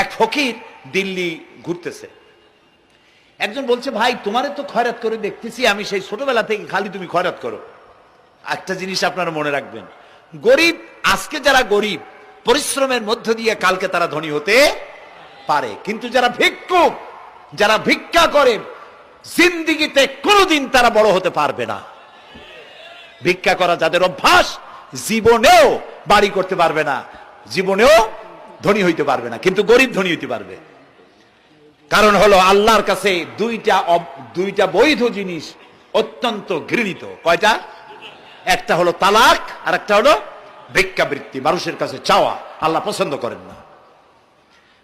এক ফকির দিল্লি ঘুরতেছে, একজন বলছে, ভাই তোমারে তো খয়রাত করে দেখতেছি আমি সেই ছোটবেলা থেকে, খালি তুমি খয়রাত করো। একটা জিনিস আপনারা মনে রাখবেন, গরিব, আজকে যারা গরিব পরিশ্রমের মধ্য দিয়ে কালকে তারা ধনী হতে পারে, কিন্তু যারা ভিক্ষুক, যারা ভিক্ষা করে, জিন্দিগিতে কোনোদিন তারা বড় হতে পারবে না। ভিক্ষা করা যাদের অভ্যাস, জীবনেও বাড়ি করতে পারবে না, জীবনেও ধনী হইতে পারবে না, কিন্তু গরিব ধনী হইতে পারবে। কারণ হলো আল্লাহর কাছে দুইটা বৈধ জিনিস অত্যন্ত ঘৃণিত। কয়টা? একটা হলো তালাক, আর একটা হলো ভিক্ষাবৃত্তি, মানুষের কাছে চাওয়া। আল্লাহ পছন্দ করেন না।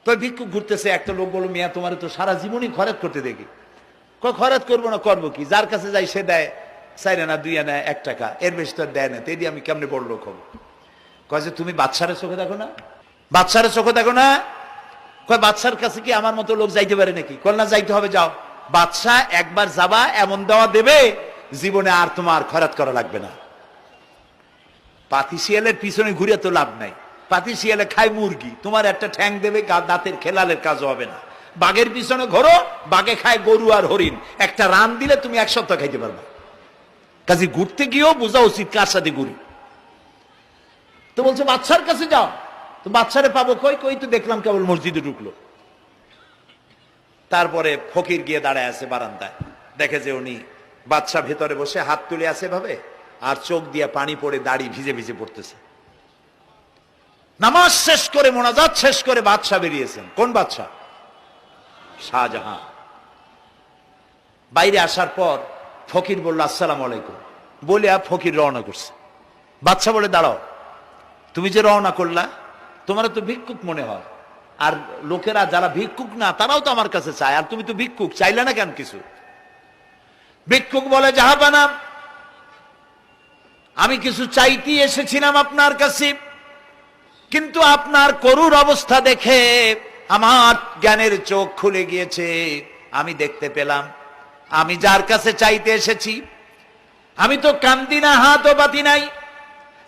তো ভিক্ষুক ঘুরতেছে, একটা লোক বলল, মিয়া তোমার তো সারা জীবনই খরচ করতে দেখি। খরচ করবো না, করবো কি? যার কাছে যাই সে দেয় 4 আনা 2 আনা 1 টাকা, এর বেশি তো দেয় না, তো এদি আমি কেমনে বড় লোক হবো? কয় যে তুমি বাদশারে চোখে দেখো না, বাদশারে চোখে দেখো না। কয় বাদশার কাছে কি আমার মতো লোক যাইতে পারে নাকি? কয় না, যাইতে হবে, যাও। বাদশা একবার যাবা, এমন দেওয়া দেবে জীবনে আর তোমার খরচ করা লাগবে না। পাতি শিয়ালের পিছনে ঘুরে তো লাভ নাই, পাতি শিয়ালে খায় মুরগি, তোমার একটা ঠ্যাং দেবে, দাঁতের খেলালের কাজ হবে না। বাঘের পিছনে ঘোরো, বাঘে খায় গরু আর হরিণ, একটা রান দিলে তুমি 1 সপ্তাহ খাইতে পারবে। কাজে ঘুরতে গিয়েও বোঝা উচিত কার সাথে ঘুরি। তো বলছে বাদশার কাছে যাও। তো বাদশারে পাবো কই? কই তো দেখলাম কেবল মসজিদে ঢুকলো। তারপরে ফকির গিয়ে দাঁড়ায় আছে বারান্দায়, দেখে যে উনি বাদশা ভেতরে বসে হাত তুলে আছে ভাবে, আর চোখ দিয়ে পানি পড়ে দাড়ি ভিজে ভিজে পড়তেছে। নামাজ শেষ করে, মোনাজাত শেষ করে বাদশা বেরিয়েছেন। কোন বাদশা? শাহজাহান। বাইরে আসার পর ফকির বলল, আসসালামু আলাইকুম বলে ফকির রওনা করছে। বাদশা বলে, দাঁড়াও, তুমি যে রওনা করলা, তোমার তো ভিক্ষুক মনে হয়, আর লোকেরা যারা ভিক্ষুক না তারাও তো আমার কাছে চায়, আর তুমি তো ভিক্ষুক, চাইলে না কেন কিছু? ভিক্ষুক বলে, জাহাপানা, আমি কিছু চাইতে এসেছিলাম আপনার কাছে, কিন্তু আপনার করুণ অবস্থা দেখে আমার জ্ঞানের চোখ খুলে গিয়েছে। আমি দেখতে পেলাম আমি যার কাছে চাইতে এসেছি, আমি তো কান্দি না, হাতও পাতি নাই।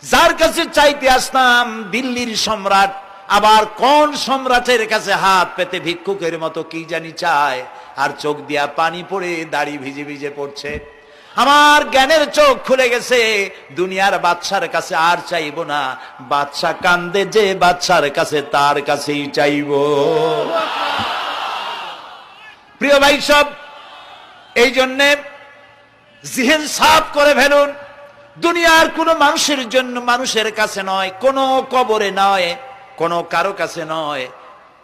যার কাছে চাইতে আসতাম দিল্লির সম্রাট, আবার কোন সম্রাটের কাছে হাত পেতে ভিক্ষুকের মতো কি জানি চায়, আর চোখ দিয়া পানি পড়ে দাড়ি ভিজে ভিজে পড়ছে। আমার জ্ঞানের চোখ খুলে গেছে, দুনিয়ার বাদশার কাছে আর চাইবো না। বাদশা কান্দে যে বাদশার কাছে, তার কাছেই চাইবো। প্রিয় ভাই সব, এই জন্যে জিহেন সাফ করে ফেলুন। দুনিয়ার কোন মানুষের জন্য, মানুষের কাছে নয়, কোন কবরে নয়, কোন কারো কাছে নয়,